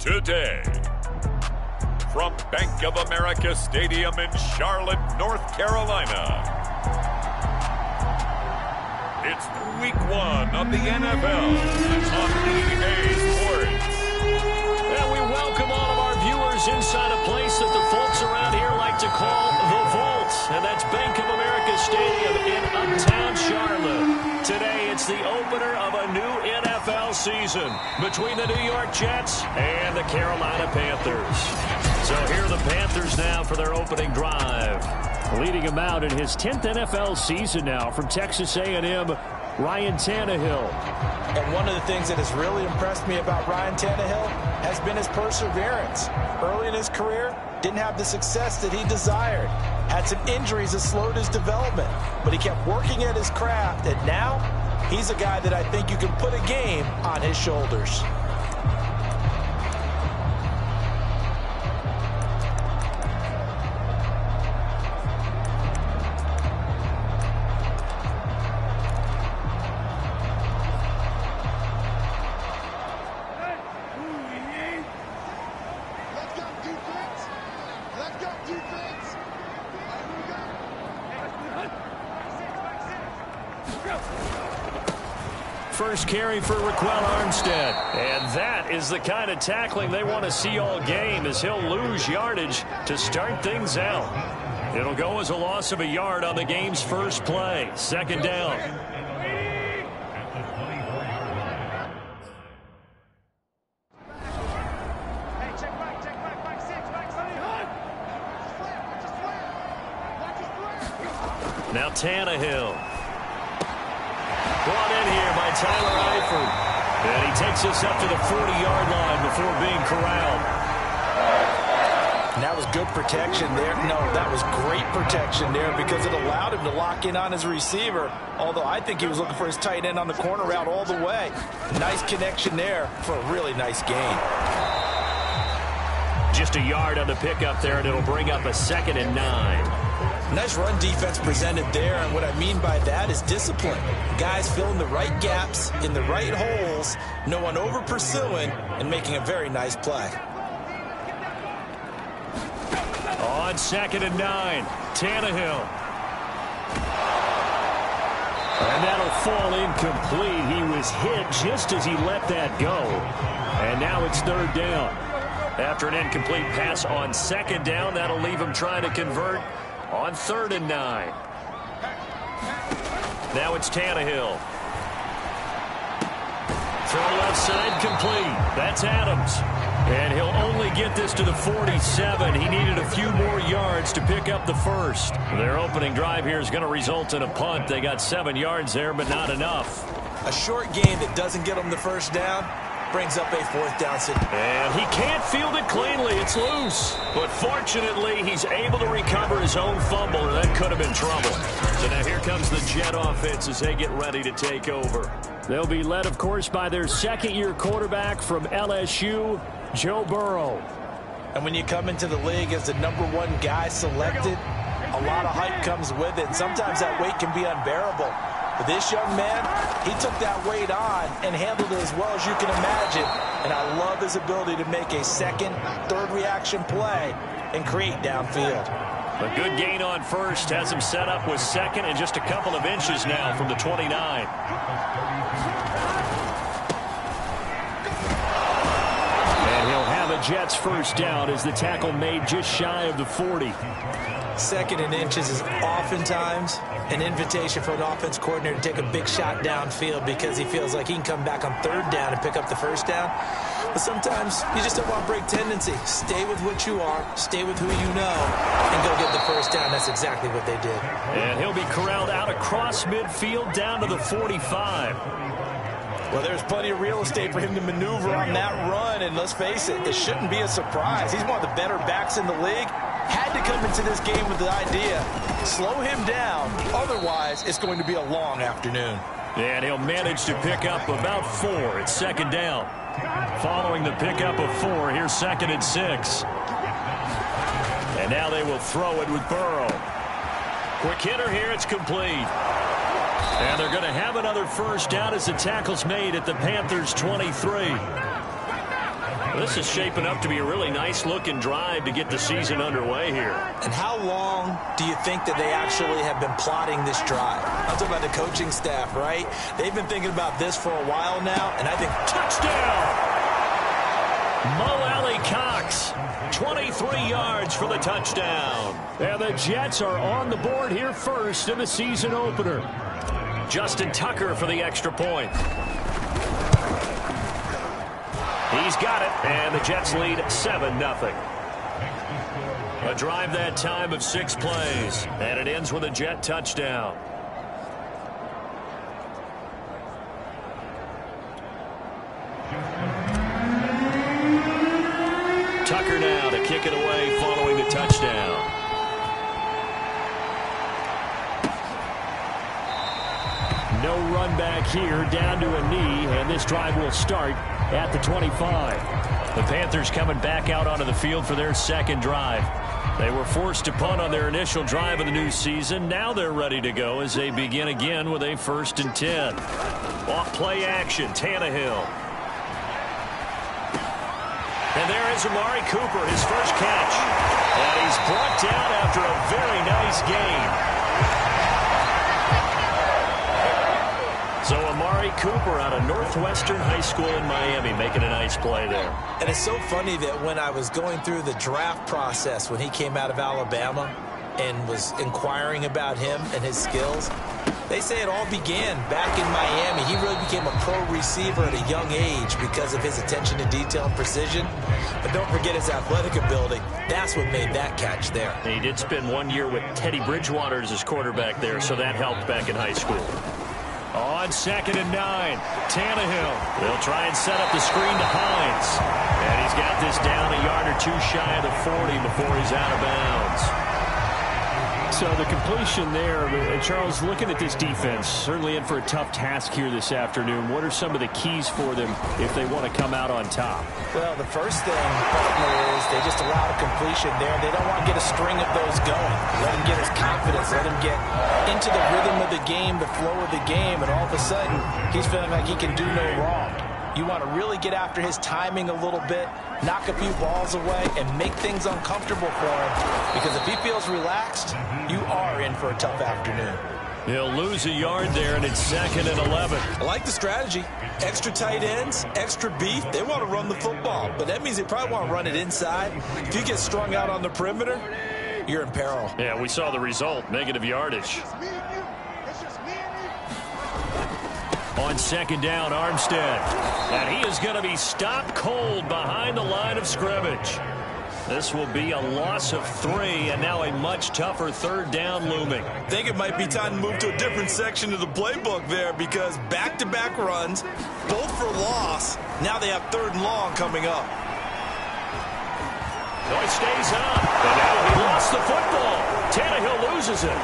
today. From Bank of America Stadium in Charlotte, North Carolina, it's Week 1 of the NFL on EA Sports. And we welcome all of our viewers inside a place that the folks around here like to call the Vault. And that's Bank of America Stadium in Uptown Charlotte. Today it's the opener of a new NFL season between the New York Jets and the Carolina Panthers. So here are the Panthers now for their opening drive. Leading him out in his 10th NFL season now from Texas A&M, Ryan Tannehill. And one of the things that has really impressed me about Ryan Tannehill has been his perseverance. Early in his career, didn't have the success that he desired. Had some injuries that slowed his development, but he kept working at his craft, and now he's a guy that I think you can put a game on his shoulders. First carry for Raquel Armstead. And that is the kind of tackling they want to see all game, as he'll lose yardage to start things out. It'll go as a loss of a yard on the game's first play. Second down. Now Tannehill. Brought in here by Tyler Eifert. And he takes us up to the 40-yard line before being corralled. And that was good protection there. No, that was great protection there because it allowed him to lock in on his receiver. Although I think he was looking for his tight end on the corner route all the way. Nice connection there for a really nice gain. Just a yard on the pickup there, and it'll bring up a 2nd and 9. Nice run defense presented there, and what I mean by that is discipline. Guys filling the right gaps in the right holes, no one over pursuing, and making a very nice play. On 2nd and 9, Tannehill. And that'll fall incomplete. He was hit just as he let that go. And now it's 3rd down. After an incomplete pass on 2nd down, that'll leave him trying to convert on 3rd and 9. Now it's Tannehill. Throw left side complete. That's Adams. And he'll only get this to the 47. He needed a few more yards to pick up the first. Their opening drive here is going to result in a punt. They got 7 yards there, but not enough. A short game that doesn't get them the first down brings up a 4th down situation. And he can't field it cleanly. It's loose. But fortunately, he's able to recover his own fumble, and that could have been trouble. So now here comes the Jet offense as they get ready to take over. They'll be led, of course, by their 2nd-year quarterback from LSU, Joe Burrow. And when you come into the league as the #1 guy selected, a lot of hype comes with it. Sometimes that weight can be unbearable. But this young man, he took that weight on and handled it as well as you can imagine. And I love his ability to make a 2nd, 3rd reaction play and create downfield. A good gain on first has him set up with 2nd and just a couple of inches now from the 29. And he'll have a Jets first down as the tackle made just shy of the 40. 2nd and inches is oftentimes an invitation for an offense coordinator to take a big shot downfield because he feels like he can come back on 3rd down and pick up the first down. But sometimes you just don't want to break tendency. Stay with what you are, stay with who you know, and go get the first down. That's exactly what they did. And he'll be corralled out across midfield down to the 45. Well, there's plenty of real estate for him to maneuver on that run, and let's face it, it shouldn't be a surprise. He's one of the better backs in the league. Had to come into this game with the idea, slow him down, otherwise it's going to be a long afternoon. And he'll manage to pick up about 4 at 2nd down. Following the pickup of 4, here's 2nd and 6. And now they will throw it with Burrow. Quick hitter here, it's complete. And they're going to have another first down as the tackle's made at the Panthers' 23. This is shaping up to be a really nice-looking drive to get the season underway here. And how long do you think that they actually have been plotting this drive? I'm talking about the coaching staff, right? They've been thinking about this for a while now, and I think... Touchdown! Mo Alley Cox, 23 yards for the touchdown. And the Jets are on the board here first in the season opener. Justin Tucker for the extra point. He's got it, and the Jets lead 7-0. A drive that time of 6 plays, and it ends with a Jet touchdown. Tucker now to kick it away following the touchdown. No run back here, down to a knee, and this drive will start at the 25. The Panthers coming back out onto the field for their second drive. They were forced to punt on their initial drive of the new season. Now they're ready to go as they begin again with a 1st and 10. Off play action, Tannehill. And there is Amari Cooper, his first catch. And he's brought down after a very nice gain. So Amari Cooper out of Northwestern High School in Miami making a nice play there. And it's so funny that when I was going through the draft process when he came out of Alabama and was inquiring about him and his skills, they say it all began back in Miami. He really became a pro receiver at a young age because of his attention to detail and precision. But don't forget his athletic ability. That's what made that catch there. He did spend 1 year with Teddy Bridgewater as his quarterback there, so that helped back in high school. On 2nd and 9, Tannehill. They'll try and set up the screen to Hines. And he's got this down a yard or two shy of the 40 before he's out of bounds. So the completion there, Charles, looking at this defense, certainly in for a tough task here this afternoon. What are some of the keys for them if they want to come out on top? Well, the first thing, partner, is they just allow a completion there. They don't want to get a string of those going. Let him get his confidence. Let him get into the rhythm of the game, the flow of the game, and all of a sudden, he's feeling like he can do no wrong. You want to really get after his timing a little bit, knock a few balls away, and make things uncomfortable for him. Because if he feels relaxed, you are in for a tough afternoon. He'll lose a yard there, and it's 2nd and 11. I like the strategy. Extra tight ends, extra beef. They want to run the football, but that means they probably want to run it inside. If you get strung out on the perimeter, you're in peril. Yeah, we saw the result, negative yardage. On 2nd down, Armstead. And he is going to be stopped cold behind the line of scrimmage. This will be a loss of 3, and now a much tougher 3rd down looming. I think it might be time to move to a different section of the playbook there because back-to-back runs, both for loss. Now they have 3rd and long coming up. No, it stays up. And now he lost the football. Tannehill loses it.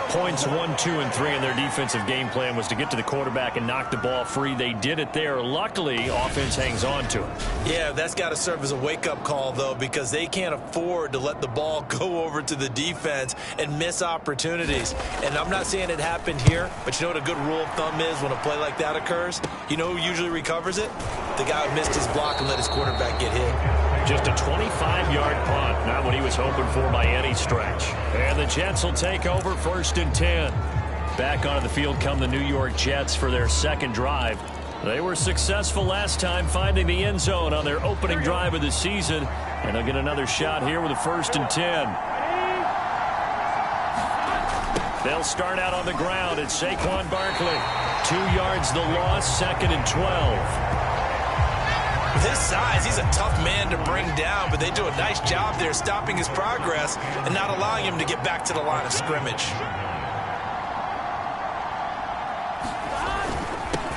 Points 1, 2, and 3 in their defensive game plan was to get to the quarterback and knock the ball free. They did it there. Luckily, offense hangs on to it. Yeah, that's got to serve as a wake-up call, though, because they can't afford to let the ball go over to the defense and miss opportunities. And I'm not saying it happened here, but you know what a good rule of thumb is when a play like that occurs? You know who usually recovers it? The guy who missed his block and let his quarterback get hit. Just a 25-yard punt, not what he was hoping for by any stretch. And the Jets will take over 1st and 10. Back onto the field come the New York Jets for their second drive. They were successful last time finding the end zone on their opening drive of the season. And they'll get another shot here with a 1st and 10. They'll start out on the ground. It's Saquon Barkley. 2 yards the loss, 2nd and 12. With his size, he's a tough man to bring down, but they do a nice job there stopping his progress and not allowing him to get back to the line of scrimmage.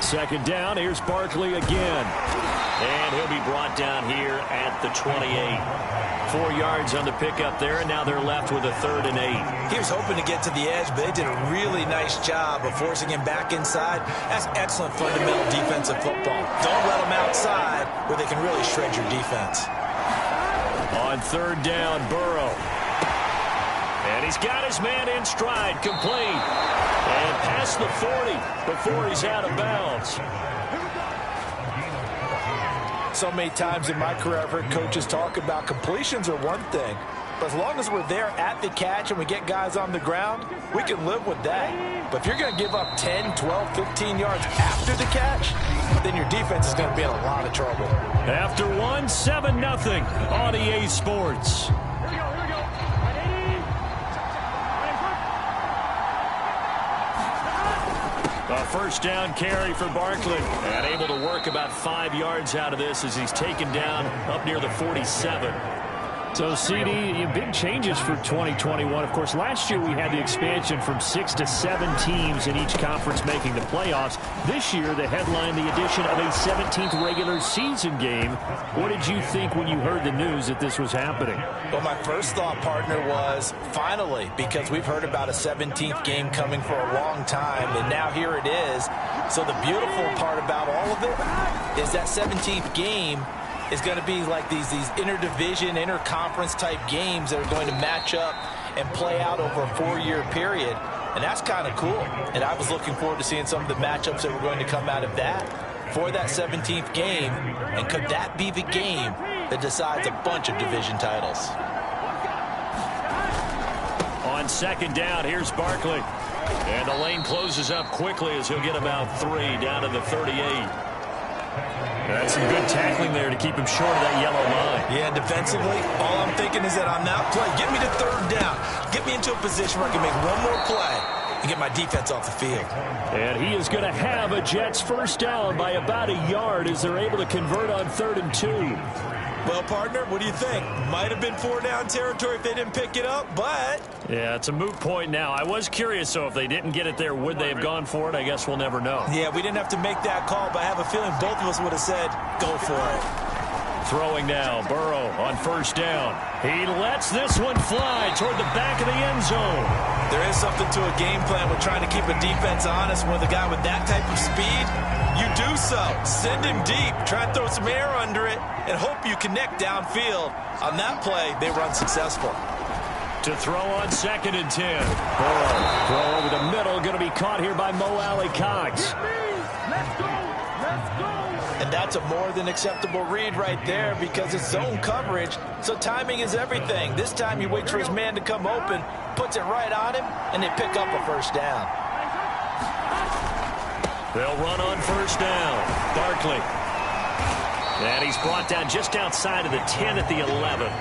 2nd down, here's Barkley again. And he'll be brought down here at the 28. 4 yards on the pickup there, and now they're left with a 3rd and 8. He was hoping to get to the edge, but they did a really nice job of forcing him back inside. That's excellent fundamental defensive football. Don't let them outside where they can really shred your defense. On 3rd down, Burrow. And he's got his man in stride, complete. And past the 40 before he's out of bounds. So many times in my career, I've heard coaches talk about completions are one thing. But as long as we're there at the catch and we get guys on the ground, we can live with that. But if you're going to give up 10, 12, 15 yards after the catch, then your defense is going to be in a lot of trouble. After 7-0 on EA Sports. A first down carry for Barkley. And able to work about 5 yards out of this as he's taken down up near the 47. So, CD, big changes for 2021. Of course, last year we had the expansion from 6 to 7 teams in each conference making the playoffs. This year, the headline, the addition of a 17th regular season game. What did you think when you heard the news that this was happening? Well, my first thought, partner, was finally, because we've heard about a 17th game coming for a long time, and now here it is. So the beautiful part about all of it is that 17th game is going to be like these interdivision, interconference type games that are going to match up and play out over a 4-year period. And that's kind of cool. And I was looking forward to seeing some of the matchups that were going to come out of that for that 17th game. And could that be the game that decides a bunch of division titles? On second down, here's Barkley. And the lane closes up quickly as he'll get about 3 down to the 38. That's some good tackling there to keep him short of that yellow line. Yeah, defensively, all I'm thinking is that on that play, get me to third down. Get me into a position where I can make one more play and get my defense off the field. And he is going to have a Jets first down by about a yard as they're able to convert on 3rd and 2. Well, partner, what do you think? Might have been 4-down territory if they didn't pick it up, but... Yeah, it's a moot point now. I was curious, so if they didn't get it there, would they have gone for it? I guess we'll never know. Yeah, we didn't have to make that call, but I have a feeling both of us would have said, go for it. Throwing now, Burrow on first down. He lets this one fly toward the back of the end zone. There is something to a game plan with trying to keep a defense honest with a guy with that type of speed. You do so. Send him deep. Try and throw some air under it and hope you connect downfield. On that play, they were unsuccessful. To throw on 2nd and 10. Burrow, throw over the middle, going to be caught here by Mo Alley-Cox. Let's go. And that's a more than acceptable read right there because it's zone coverage, so timing is everything. This time he waits for his man to come open, puts it right on him, and they pick up a first down. They'll run on first down. Barkley. And he's brought down just outside of the 10 at the 11.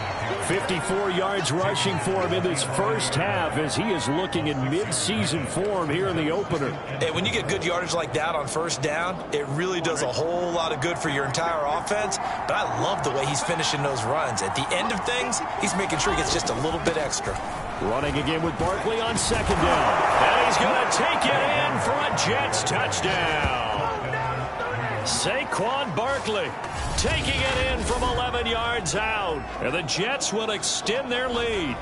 54 yards rushing for him in this first half as he is looking in mid-season form here in the opener. Hey, when you get good yardage like that on first down, it really does a whole lot of good for your entire offense. But I love the way he's finishing those runs. At the end of things, he's making sure he gets just a little bit extra. Running again with Barkley on 2nd down. And he's going to take it in for a Jets touchdown. Saquon Barkley taking it in from 11 yards out. And the Jets will extend their lead.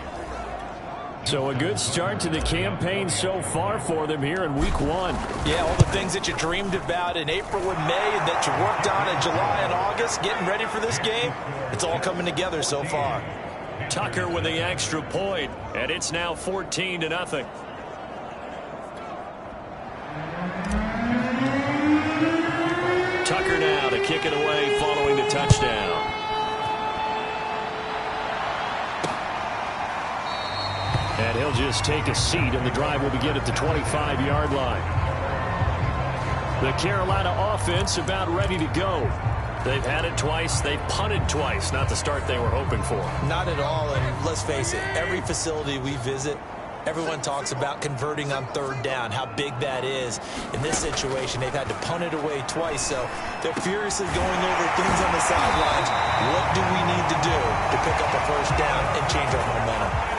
So a good start to the campaign so far for them here in week 1. Yeah, all the things that you dreamed about in April and May and that you worked on in July and August, getting ready for this game, it's all coming together so far. Tucker with the extra point, and it's now 14-0. Tucker now to kick it away following the touchdown. And he'll just take a seat, and the drive will begin at the 25-yard line. The Carolina offense about ready to go. They've had it twice. They've punted twice. Not the start they were hoping for. Not at all, and let's face it, every facility we visit, everyone talks about converting on 3rd down, how big that is. In this situation, they've had to punt it away twice, so they're furiously going over things on the sidelines. What do we need to do to pick up a first down and change our momentum?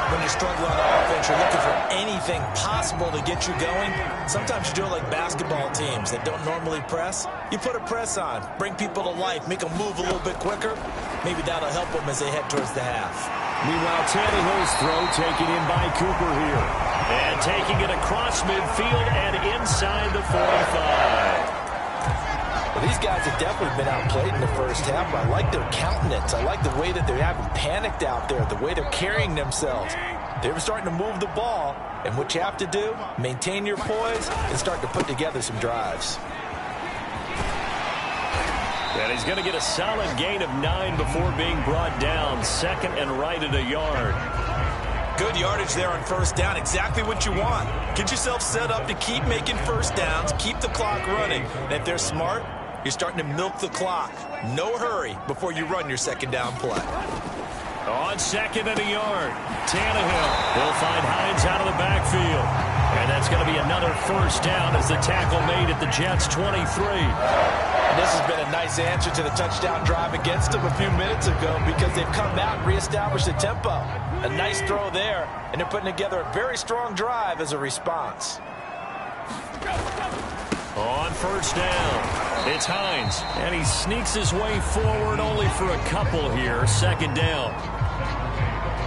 When you're struggling on offense, you're looking for anything possible to get you going. Sometimes you do it like basketball teams that don't normally press. You put a press on, bring people to life, make them move a little bit quicker. Maybe that'll help them as they head towards the half. Meanwhile, Tannehill's throw taken in by Cooper here. And taking it across midfield and inside the 45. Well, these guys have definitely been outplayed in the first half, but I like their countenance. I like the way that they haven't panicked out there, the way they're carrying themselves. They're starting to move the ball, and what you have to do, maintain your poise and start to put together some drives. And he's going to get a solid gain of 9 before being brought down. Second and right at a yard. Good yardage there on first down. Exactly what you want. Get yourself set up to keep making first downs, keep the clock running. And if they're smart, you're starting to milk the clock. No hurry before you run your second down play. On second and a yard, Tannehill will find Hines out of the backfield. And that's going to be another first down as the tackle made at the Jets' 23. And this has been a nice answer to the touchdown drive against them a few minutes ago because they've come out and reestablished the tempo. A nice throw there, and they're putting together a very strong drive as a response. On first down, it's Hines, and he sneaks his way forward only for a couple here. Second down.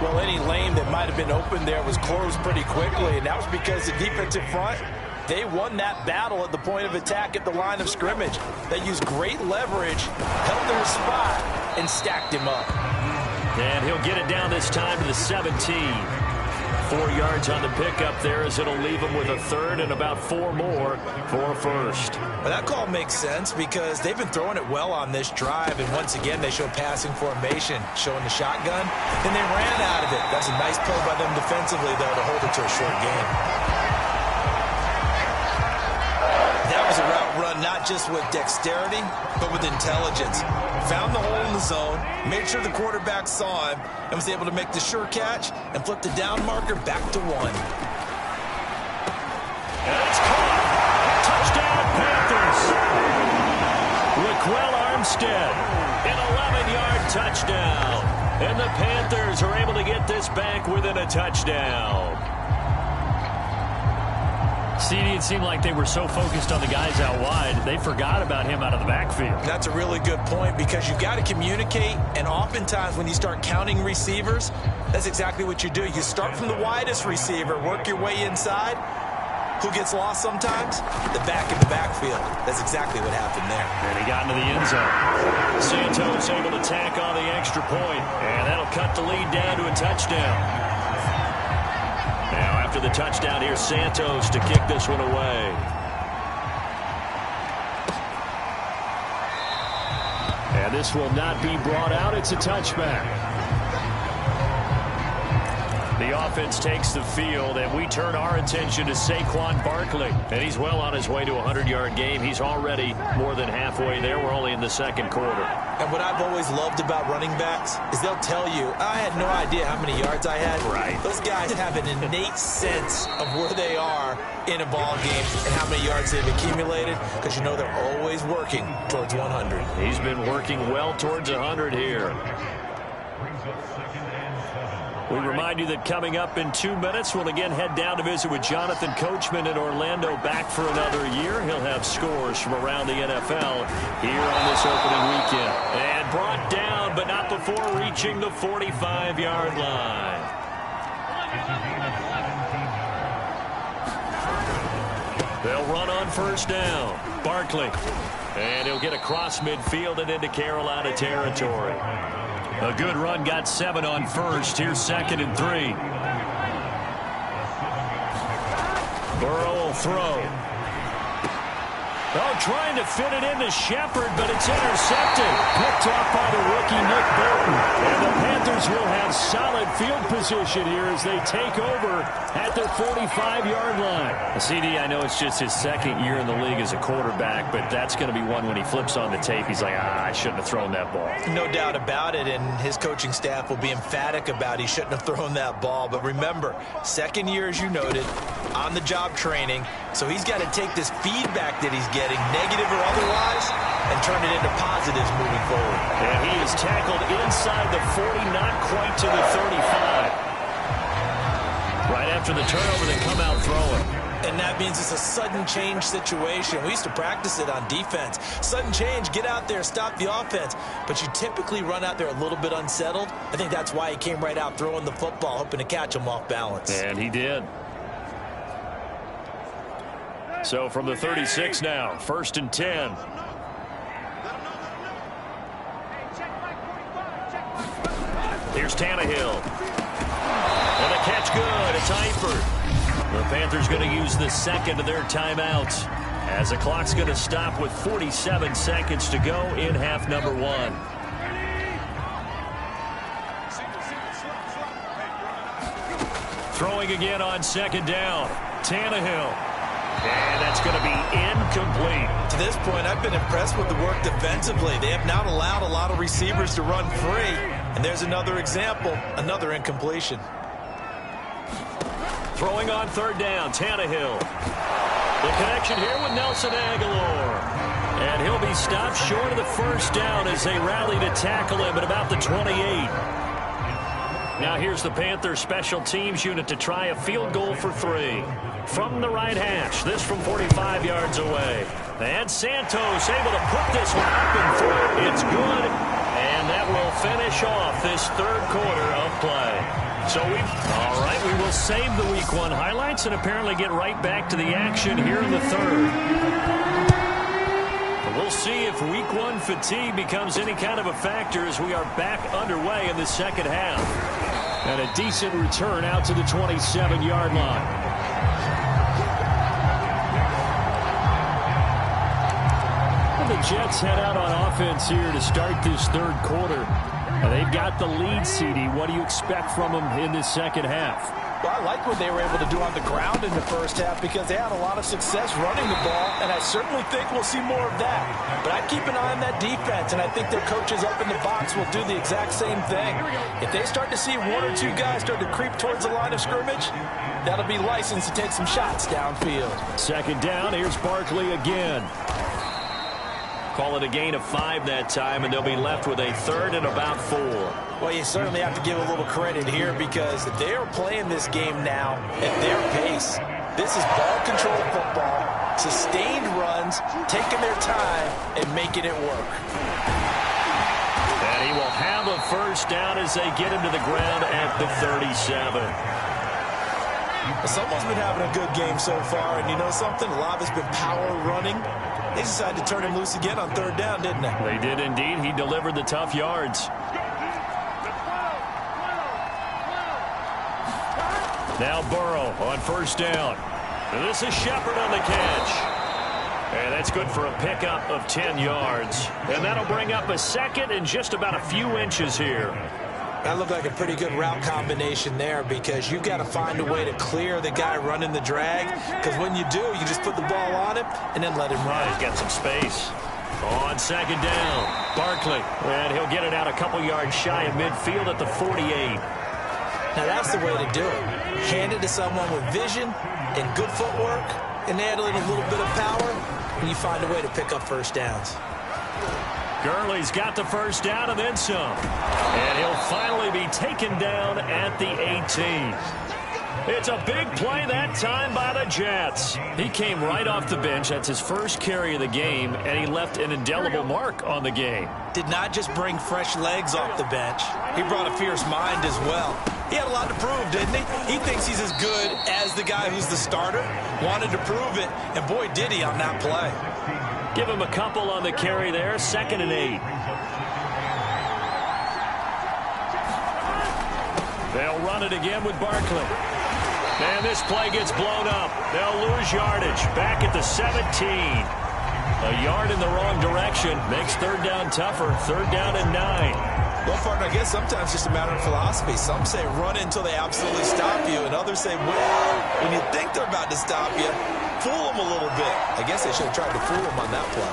Well, any lane that might have been open there was closed pretty quickly, and that was because the defensive front, they won that battle at the point of attack at the line of scrimmage. They used great leverage, held their spot, and stacked him up. And he'll get it down this time to the 17. 4 yards on the pickup there as it'll leave him with a third and about 4 more for a first. Well, that call makes sense because they've been throwing it well on this drive, and once again they show passing formation, showing the shotgun, and they ran out of it. That's a nice play by them defensively, though, to hold it to a short gain. That was a route run not just with dexterity, but with intelligence. Found the hole in the zone, made sure the quarterback saw him, and was able to make the sure catch and flip the down marker back to 1. And it's caught. Touchdown, Panthers. Raquel Armstead, an 11-yard touchdown. And the Panthers are able to get this back within a touchdown. CD, it seemed like they were so focused on the guys out wide, they forgot about him out of the backfield. That's a really good point because you've got to communicate, and oftentimes when you start counting receivers, that's exactly what you do. You start from the widest receiver, work your way inside. Who gets lost sometimes? The back in the backfield. That's exactly what happened there. And he got into the end zone. Santos able to tack on the extra point, and that'll cut the lead down to a touchdown. Now after the touchdown, here's Santos to kick this one away. And this will not be brought out. It's a touchback. The offense takes the field, and we turn our attention to Saquon Barkley. And he's well on his way to a 100-yard game. He's already more than halfway there. We're only in the second quarter. And what I've always loved about running backs is they'll tell you, I had no idea how many yards I had. Right. Those guys have an innate sense of where they are in a ball game and how many yards they've accumulated because you know they're always working towards 100. He's been working well towards 100 here. We remind you that coming up in 2 minutes, we'll again head down to visit with Jonathan Coachman in Orlando, back for another year. He'll have scores from around the NFL here on this opening weekend. And brought down, but not before reaching the 45-yard line. They'll run on first down. Barkley. And he'll get across midfield and into Carolina territory. A good run, got 7 on first. Here's second and 3. Burrow will throw. Oh, trying to fit it into Shepard, but it's intercepted. Picked off by the rookie Nick Bolton. And the Panthers will have solid field position here as they take over at their 45-yard line. CD, I know it's just his second year in the league as a quarterback, but that's going to be one when he flips on the tape. He's like, I shouldn't have thrown that ball. No doubt about it, and his coaching staff will be emphatic about he shouldn't have thrown that ball. But remember, second year, as you noted, on-the-job training, so he's got to take this feedback that he's getting, negative or otherwise, and turn it into positives moving forward. And he is tackled inside the 40, not quite to the 35. Right after the turnover, they come out throwing. And that means it's a sudden change situation. We used to practice it on defense. Sudden change, get out there, stop the offense. But you typically run out there a little bit unsettled. I think that's why he came right out throwing the football, hoping to catch him off balance. And he did. So from the 36 now, 1st and 10. Here's Tannehill. And the catch good. It's Eifert. The Panthers going to use the second of their timeouts, as the clock's going to stop with 47 seconds to go in half number one. Throwing again on second down. Tannehill. And that's going to be incomplete. To this point, I've been impressed with the work defensively. They have not allowed a lot of receivers to run free. And there's another example, another incompletion. Throwing on third down, Tannehill. The connection here with Nelson Aguilar. And he'll be stopped short of the first down as they rally to tackle him at about the 28. Now here's the Panthers special teams unit to try a field goal for 3. From the right hash, this from 45 yards away. And Santos able to put this one up and through. It's good. And that will finish off this third quarter of play. So all right, we will save the week one highlights and apparently get right back to the action here in the third. We'll see if week one fatigue becomes any kind of a factor as we are back underway in the second half. And a decent return out to the 27-yard line. The Jets head out on offense here to start this third quarter. And they've got the lead, CD. What do you expect from them in this second half? Well, I like what they were able to do on the ground in the first half because they had a lot of success running the ball, and I certainly think we'll see more of that. But I'd keep an eye on that defense, and I think their coaches up in the box will do the exact same thing. If they start to see one or two guys start to creep towards the line of scrimmage, that'll be licensed to take some shots downfield. Second down, here's Barkley again. Call it a gain of 5 that time, and they'll be left with a third and about 4. Well, you certainly have to give a little credit here because they are playing this game now at their pace. This is ball control football, sustained runs, taking their time and making it work. And he will have a first down as they get him to the ground at the 37. Someone's been having a good game so far, and you know something? A lot of it's been power running. They decided to turn him loose again on third down, didn't they? They did indeed. He delivered the tough yards. Now Burrow on first down. And this is Shepard on the catch. And that's good for a pickup of 10 yards. And that'll bring up a second and just about a few inches here. That looked like a pretty good route combination there because you've got to find a way to clear the guy running the drag, because when you do, you just put the ball on him and then let him run. He's got some space. On second down, Barkley. And he'll get it out a couple yards shy of midfield at the 48. Now that's the way to do it. Hand it to someone with vision and good footwork and add a little bit of power, and you find a way to pick up first downs. Gurley's got the first down and then some. And he'll finally be taken down at the 18. It's a big play that time by the Jets. He came right off the bench. That's his first carry of the game, and he left an indelible mark on the game. Did not just bring fresh legs off the bench. He brought a fierce mind as well. He had a lot to prove, didn't he? He thinks he's as good as the guy who's the starter. Wanted to prove it, and boy, did he on that play. Give him a couple on the carry there. 2nd and 8. They'll run it again with Barkley. And this play gets blown up. They'll lose yardage. Back at the 17. A yard in the wrong direction. Makes third down tougher. 3rd down and 9. Well, partner, I guess sometimes it's just a matter of philosophy. Some say run until they absolutely stop you, and others say, well, when you think they're about to stop you, fool them a little bit. I guess they should have tried to fool them on that play.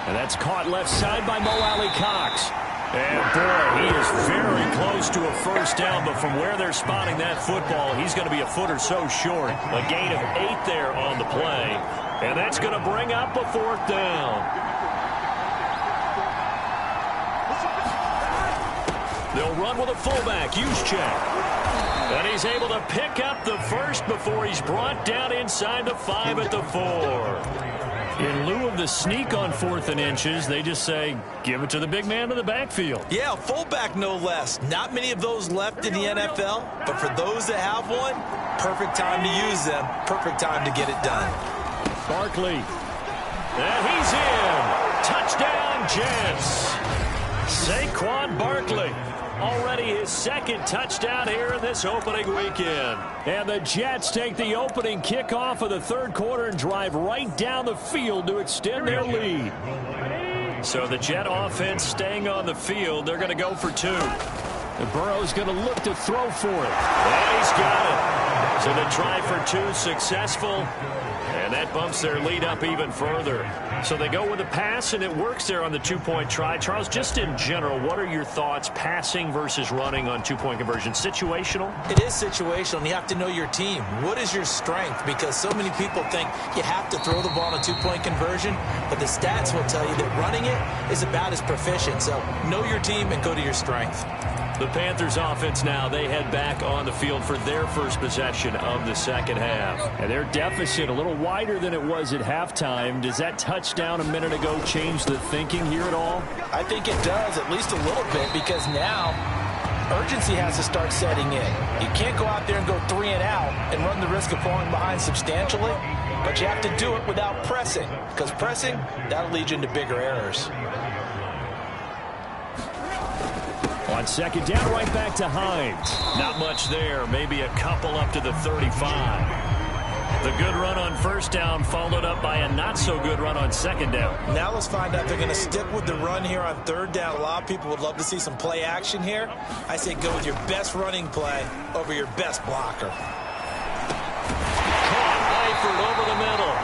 And that's caught left side by Mo Alley Cox. And boy, he is very close to a first down, but from where they're spotting that football, he's going to be a foot or so short. A gain of 8 there on the play. And that's going to bring up a 4th down. They'll run with a fullback, Juszczyk. And he's able to pick up the first before he's brought down inside the 5 at the 4. In lieu of the sneak on 4th and inches, they just say, give it to the big man in the backfield. Yeah, fullback no less. Not many of those left in the NFL, but for those that have one, perfect time to use them, perfect time to get it done. Barkley. And he's in. Touchdown, Jets. Saquon Barkley. Already his second touchdown here in this opening weekend. And the Jets take the opening kickoff of the third quarter and drive right down the field to extend their lead. So the Jet offense staying on the field. They're going to go for 2. And Burrow's going to look to throw for it. And he's got it. So the try for 2 successful. And that bumps their lead up even further. So they go with a pass, and it works there on the 2-point try. Charles, just in general, what are your thoughts passing versus running on 2-point conversion? Situational? It is situational, and you have to know your team. What is your strength? Because so many people think you have to throw the ball on a 2-point conversion, but the stats will tell you that running it is about as proficient. So know your team and go to your strength. The Panthers offense now, they head back on the field for their first possession of the second half. And their deficit a little wider than it was at halftime. Does that touchdown a minute ago change the thinking here at all? I think it does, at least a little bit, because now urgency has to start setting in. You can't go out there and go 3 and out and run the risk of falling behind substantially, but you have to do it without pressing, because pressing, that'll lead you into bigger errors. On second down, right back to Hines. Not much there. Maybe a couple up to the 35. The good run on first down followed up by a not-so-good run on second down. Now let's find out if they're going to stick with the run here on third down. A lot of people would love to see some play action here. I say go with your best running play over your best blocker. Caught Eifert over the middle.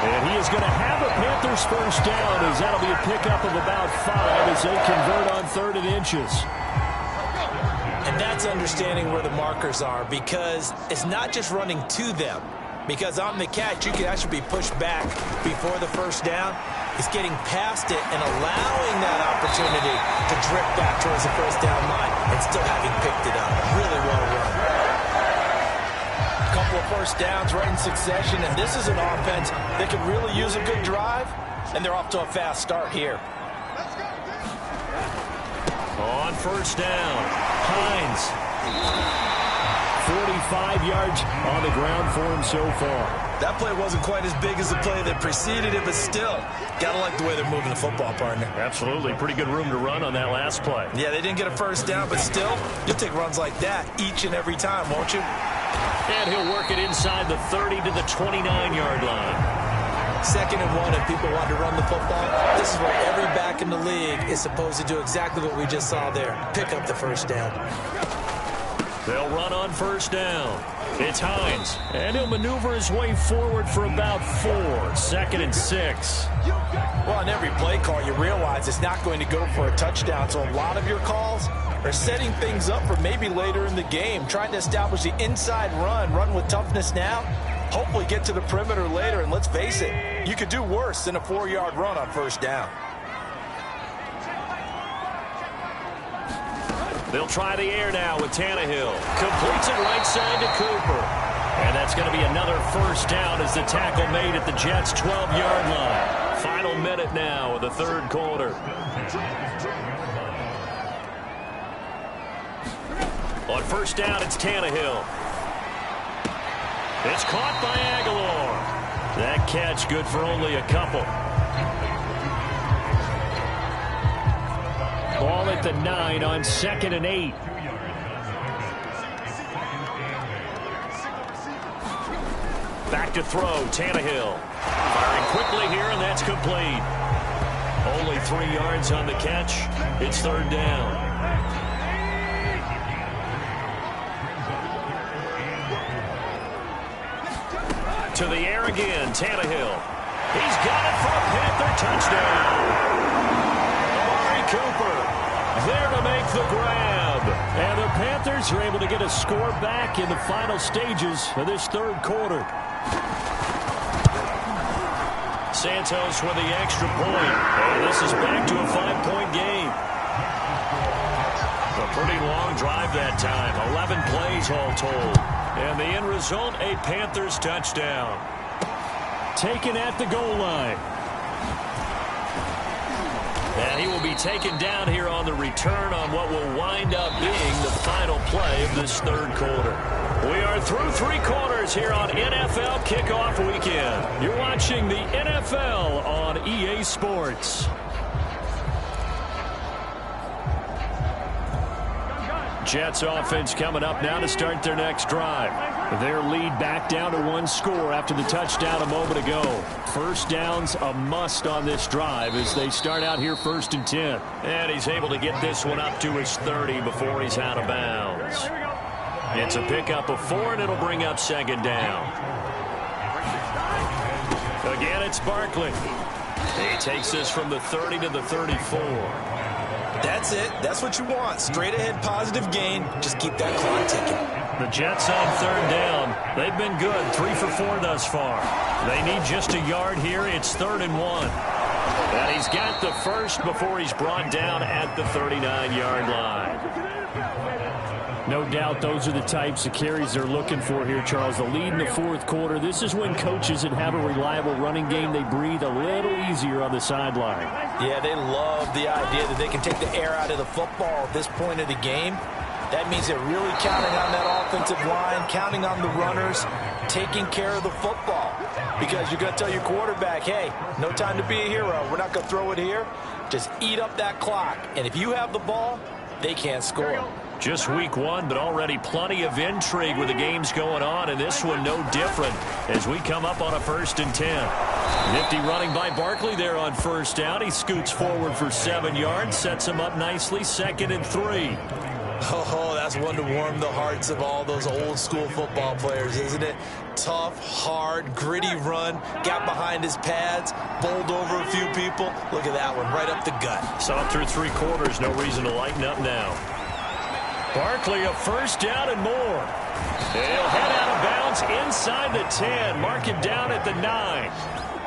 And he is going to have a Panthers first down, as that'll be a pickup of about 5 as they convert on 3rd and inches. And that's understanding where the markers are, because it's not just running to them. Because on the catch, you can actually be pushed back before the first down. It's getting past it and allowing that opportunity to drift back towards the first down line and still having picked it up. Really well run. A couple of first downs right in succession, and this is an offense that could really use a good drive, and they're off to a fast start here. On first down, Hines. 45 yards on the ground for him so far. That play wasn't quite as big as the play that preceded it, but still, gotta like the way they're moving the football, partner. Absolutely. Pretty good room to run on that last play. Yeah, they didn't get a first down, but still, you'll take runs like that each and every time, won't you? And he'll work it inside the 30 to the 29-yard line. 2nd and 1, if people want to run the football, this is where every back in the league is supposed to do exactly what we just saw there. Pick up the first down. They'll run on first down. It's Hines. And he'll maneuver his way forward for about 4. 2nd and 6. Well, on every play call, you realize it's not going to go for a touchdown. So a lot of your calls are setting things up for maybe later in the game, trying to establish the inside run with toughness now. Hopefully get to the perimeter later, and let's face it, you could do worse than a 4-yard run on first down. They'll try the air now with Tannehill. Completes it right side to Cooper. And that's going to be another first down as the tackle made at the Jets' 12-yard line. Final minute now of the third quarter. On first down, it's Tannehill. It's caught by Aguilar. That catch good for only a couple. Ball at the 9 on 2nd and 8. Back to throw, Tannehill. Firing quickly here, and that's complete. Only 3 yards on the catch. It's 3rd down. To the air again, Tannehill. He's got it for a Panther touchdown. Amari Cooper there to make the grab. And the Panthers are able to get a score back in the final stages of this third quarter. Santos with the extra point. And this is back to a 5-point game. A pretty long drive that time. 11 plays all told. And the end result, a Panthers touchdown. Taken at the goal line. And he will be taken down here on the return on what will wind up being the final play of this third quarter. We are through 3 quarters here on NFL Kickoff Weekend. You're watching the NFL on EA Sports. Jets offense coming up now to start their next drive. Their lead back down to 1 score after the touchdown a moment ago. First down's a must on this drive as they start out here 1st and 10. And he's able to get this one up to his 30 before he's out of bounds. It's a pickup of 4, and it'll bring up 2nd down. Again, it's Barkley. He takes this from the 30 to the 34. That's it. That's what you want. Straight ahead positive gain. Just keep that clock ticking. The Jets on 3rd down. They've been good. 3 for 4 thus far. They need just a yard here. It's 3rd and 1. And he's got the first before he's brought down at the 39-yard line. No doubt those are the types of carries they're looking for here, Charles. The lead in the 4th quarter. This is when coaches that have a reliable running game, they breathe a little easier on the sideline. Yeah, they love the idea that they can take the air out of the football at this point of the game. That means they're really counting on that offensive line, counting on the runners, taking care of the football. Because you're going to tell your quarterback, hey, no time to be a hero. We're not going to throw it here. Just eat up that clock. And if you have the ball, they can't score. Just week 1, but already plenty of intrigue with the games going on, and this one no different as we come up on a 1st and 10. Nifty running by Barkley there on 1st down. He scoots forward for 7 yards, sets him up nicely, 2nd and 3. Oh, that's one to warm the hearts of all those old-school football players, isn't it? Tough, hard, gritty run, got behind his pads, bowled over a few people. Look at that one, right up the gut. Saw it through 3 quarters, no reason to lighten up now. Barkley, a 1st down and more. He'll head out of bounds inside the 10. Mark him down at the 9.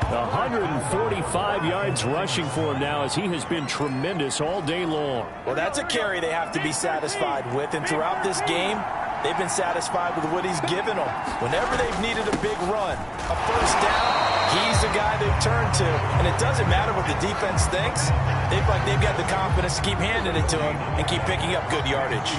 145 yards rushing for him now as he has been tremendous all day long. Well, that's a carry they have to be satisfied with. And throughout this game, they've been satisfied with what he's given them. Whenever they've needed a big run, a 1st down, he's the guy they've turned to. And it doesn't matter what the defense thinks. They've got the confidence to keep handing it to him and keep picking up good yardage.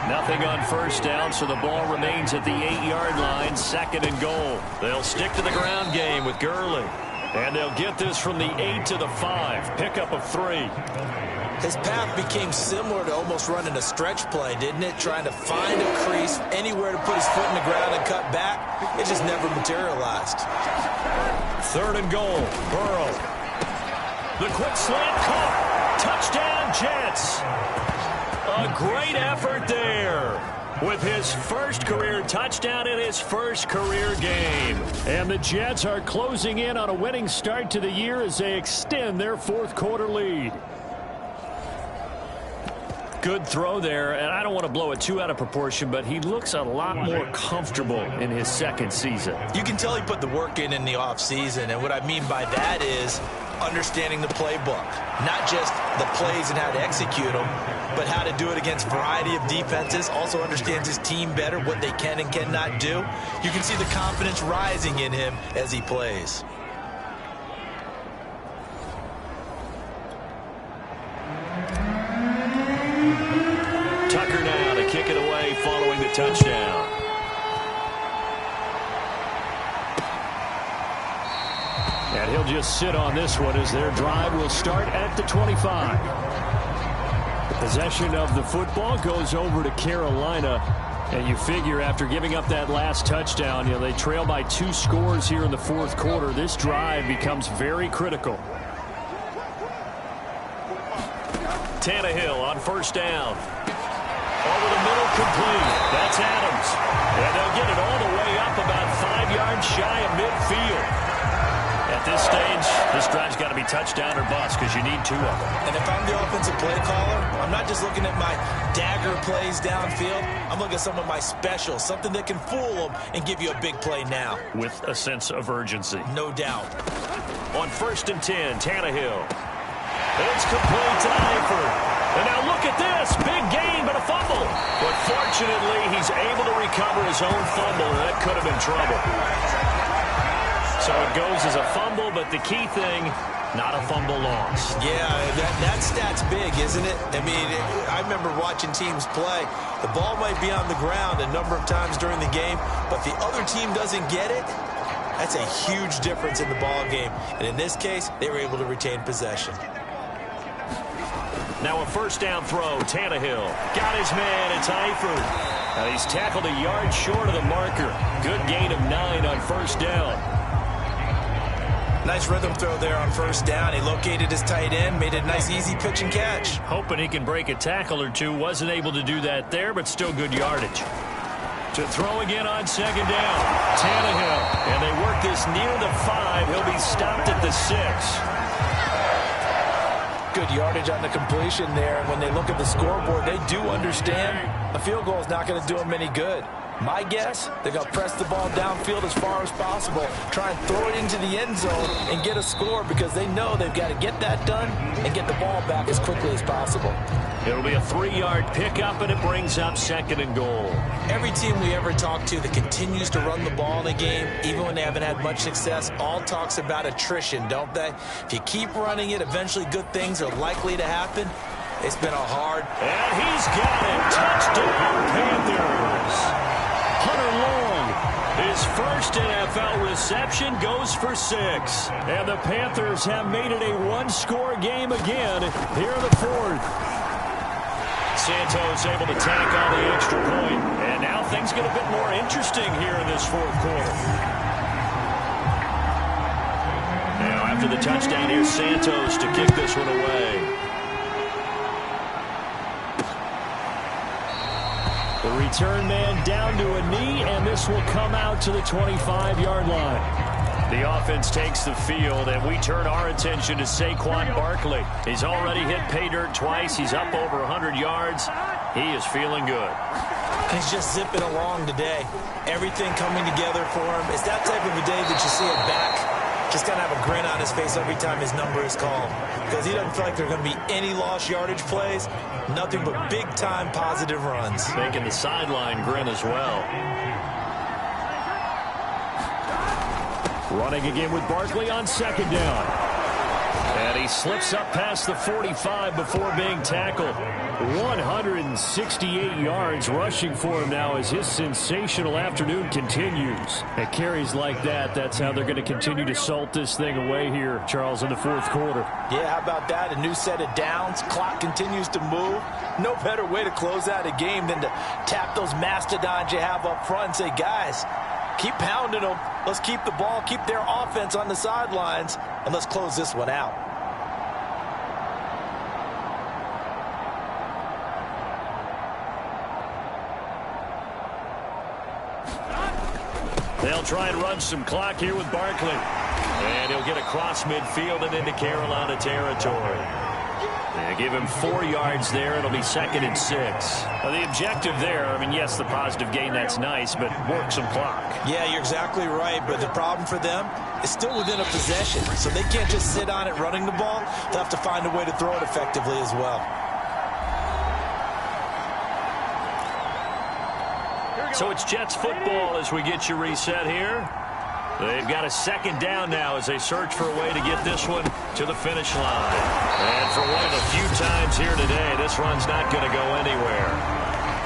Nothing on 1st down, so the ball remains at the 8-yard line, 2nd and goal. They'll stick to the ground game with Gurley. And they'll get this from the 8 to the 5. Pickup of 3. His path became similar to almost running a stretch play, didn't it? Trying to find a crease, anywhere to put his foot in the ground and cut back. It just never materialized. 3rd and goal. Burrow. The quick slant caught. Touchdown, Jets. A great effort there with his first career touchdown in his first career game. And the Jets are closing in on a winning start to the year as they extend their 4th quarter lead. Good throw there, and I don't want to blow it too out of proportion, but he looks a lot more comfortable in his 2nd season. You can tell he put the work in the offseason, and what I mean by that is understanding the playbook. Not just the plays and how to execute them, but how to do it against a variety of defenses. Also understands his team better, what they can and cannot do. You can see the confidence rising in him as he plays. Tucker now to kick it away following the touchdown. And he'll just sit on this one as their drive will start at the 25. Possession of the football goes over to Carolina. And you figure after giving up that last touchdown, they trail by 2 scores here in the 4th quarter. This drive becomes very critical. Tannehill on 1st down. Over the middle, complete. That's Adams. And they'll get it all the way up about 5 yards shy of midfield. At this stage, this drive's got to be touchdown or bust because you need 2 of them. And if I'm the offensive play caller, I'm not just looking at my dagger plays downfield. I'm looking at some of my specials, something that can fool them and give you a big play now. With a sense of urgency. No doubt. On 1st and 10, Tannehill. It's complete to Eifert. And now look at this. Big gain, but a fumble. But fortunately, he's able to recover his own fumble, and that could have been trouble. So it goes as a fumble, but the key thing, not a fumble loss. Yeah, that stat's big, isn't it? I mean, I remember watching teams play. The ball might be on the ground a number of times during the game, but the other team doesn't get it. That's a huge difference in the ball game. And in this case, they were able to retain possession. Now a first down throw. Tannehill got his man. It's Eifert. Now he's tackled a yard short of the marker. Good gain of 9 on first down. Nice rhythm throw there on first down. He located his tight end, made it a nice easy pitch and catch. Hoping he can break a tackle or two. Wasn't able to do that there, but still good yardage. To throw again on second down. Tannehill. And they work this near the 5. He'll be stopped at the 6. Good yardage on the completion there. And when they look at the scoreboard, they do understand a field goal is not going to do them any good. My guess, they're going to press the ball downfield as far as possible, try and throw it into the end zone and get a score because they know they've got to get that done and get the ball back as quickly as possible. It'll be a 3-yard pickup, and it brings up 2nd and goal. Every team we ever talk to that continues to run the ball in a game, even when they haven't had much success, all talks about attrition, don't they? If you keep running it, eventually good things are likely to happen. It's been a hard... And he's got it. Touchdown, Panthers. Hunter Long, his first NFL reception, goes for 6. And the Panthers have made it a one-score game again here in the 4th. Santos able to tack on the extra point. And now things get a bit more interesting here in this 4th quarter. Now after the touchdown, here's Santos to kick this one away. The return man down to a knee, and this will come out to the 25-yard line. The offense takes the field, and we turn our attention to Saquon Barkley. He's already hit pay dirt twice. He's up over 100 yards. He is feeling good. He's just zipping along today. Everything coming together for him. It's that type of a day that you see it back. Just going to have a grin on his face every time his number is called. Because he doesn't feel like there are going to be any lost yardage plays. Nothing but big-time positive runs. Making the sideline grin as well. Running again with Barkley on second down. And he slips up past the 45 before being tackled. 168 yards rushing for him now as his sensational afternoon continues. At carries like that, that's how they're going to continue to salt this thing away here, Charles, in the 4th quarter. Yeah, how about that? A new set of downs. Clock continues to move. No better way to close out a game than to tap those mastodons you have up front and say, guys, keep pounding them. Let's keep the ball, keep their offense on the sidelines, and let's close this one out. They'll try and run some clock here with Barkley. And he'll get across midfield and into Carolina territory. They give him 4 yards there. It'll be 2nd and 6. Well, the objective there, I mean, yes, the positive gain, that's nice, but work some clock. Yeah, you're exactly right, but the problem for them is still within a possession, so they can't just sit on it running the ball. They'll have to find a way to throw it effectively as well. So it's Jets football as we get you reset here. They've got a 2nd down now as they search for a way to get this one to the finish line. And for one of the few times here today, this run's not going to go anywhere.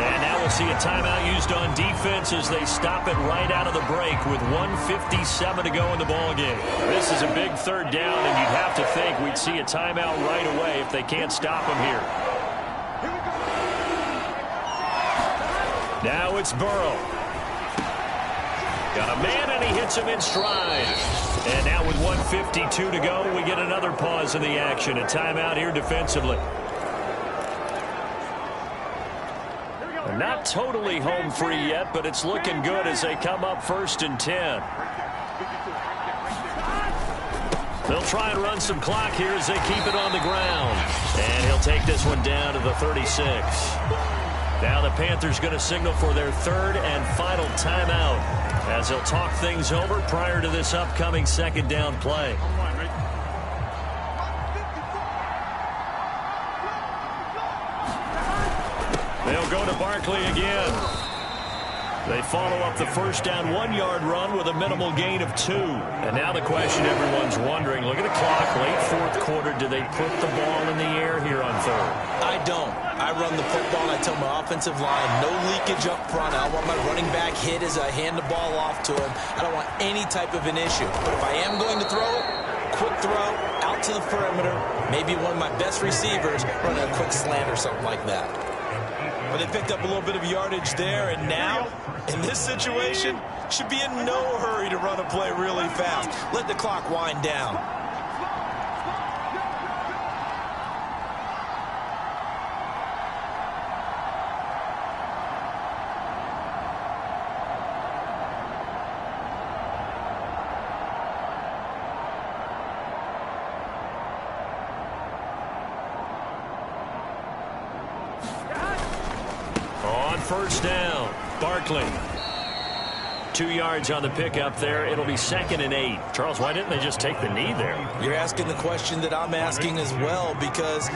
And now we'll see a timeout used on defense as they stop it right out of the break with 1:57 to go in the ballgame. This is a big 3rd down, and you'd have to think we'd see a timeout right away if they can't stop them here. Now it's Burrow. Got a man, and he hits him in stride. And now with 1:52 to go, we get another pause in the action. A timeout here defensively. Not totally home free yet, but it's looking good as they come up 1st and 10. They'll try and run some clock here as they keep it on the ground. And he'll take this one down to the 36. Now the Panthers going to signal for their 3rd and final timeout as they'll talk things over prior to this upcoming 2nd down play. They'll go to Barkley again. They follow up the first down 1-yard run with a minimal gain of 2. And now the question everyone's wondering, look at the clock, late 4th quarter, do they put the ball in the air here on 3rd? I don't. I run the football, and I tell my offensive line, no leakage up front. I don't want my running back hit as I hand the ball off to him. I don't want any type of an issue. But if I am going to throw it, quick throw, out out to the perimeter, maybe one of my best receivers running a quick slant or something like that. But they picked up a little bit of yardage there, and now, in this situation, should be in no hurry to run a play really fast. Let the clock wind down. First down, Barkley. 2 yards on the pickup there. It'll be 2nd and 8. Charles, why didn't they just take the knee there? You're asking the question that I'm asking as well, because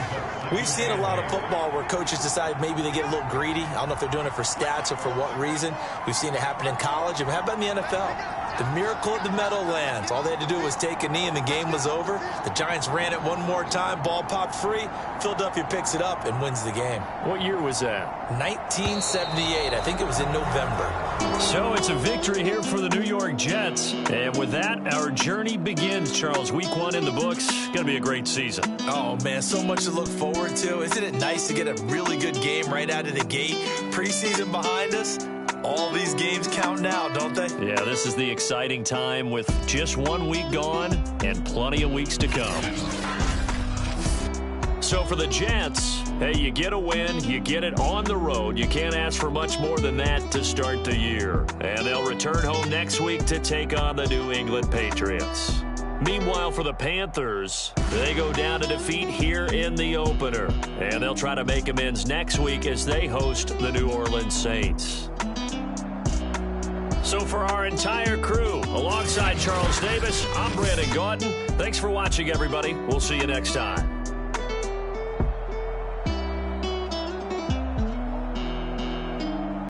we've seen a lot of football where coaches decide maybe they get a little greedy. I don't know if they're doing it for stats or for what reason. We've seen it happen in college. And how about in the NFL? The miracle of the Meadowlands. All they had to do was take a knee and the game was over. The Giants ran it one more time. Ball popped free. Philadelphia picks it up and wins the game. What year was that? 1978. I think it was in November. So it's a victory here for the New York Jets. And with that, our journey begins, Charles. Week 1 in the books. Going to be a great season. Oh, man, so much to look forward to. Isn't it nice to get a really good game right out of the gate? Preseason behind us. All these games count now, don't they? Yeah, this is the exciting time with just 1 week gone and plenty of weeks to come. So for the Jets, hey, you get a win, you get it on the road. You can't ask for much more than that to start the year. And they'll return home next week to take on the New England Patriots. Meanwhile, for the Panthers, they go down to defeat here in the opener. And they'll try to make amends next week as they host the New Orleans Saints. So for our entire crew, alongside Charles Davis, I'm Brandon Gaudin. Thanks for watching, everybody. We'll see you next time.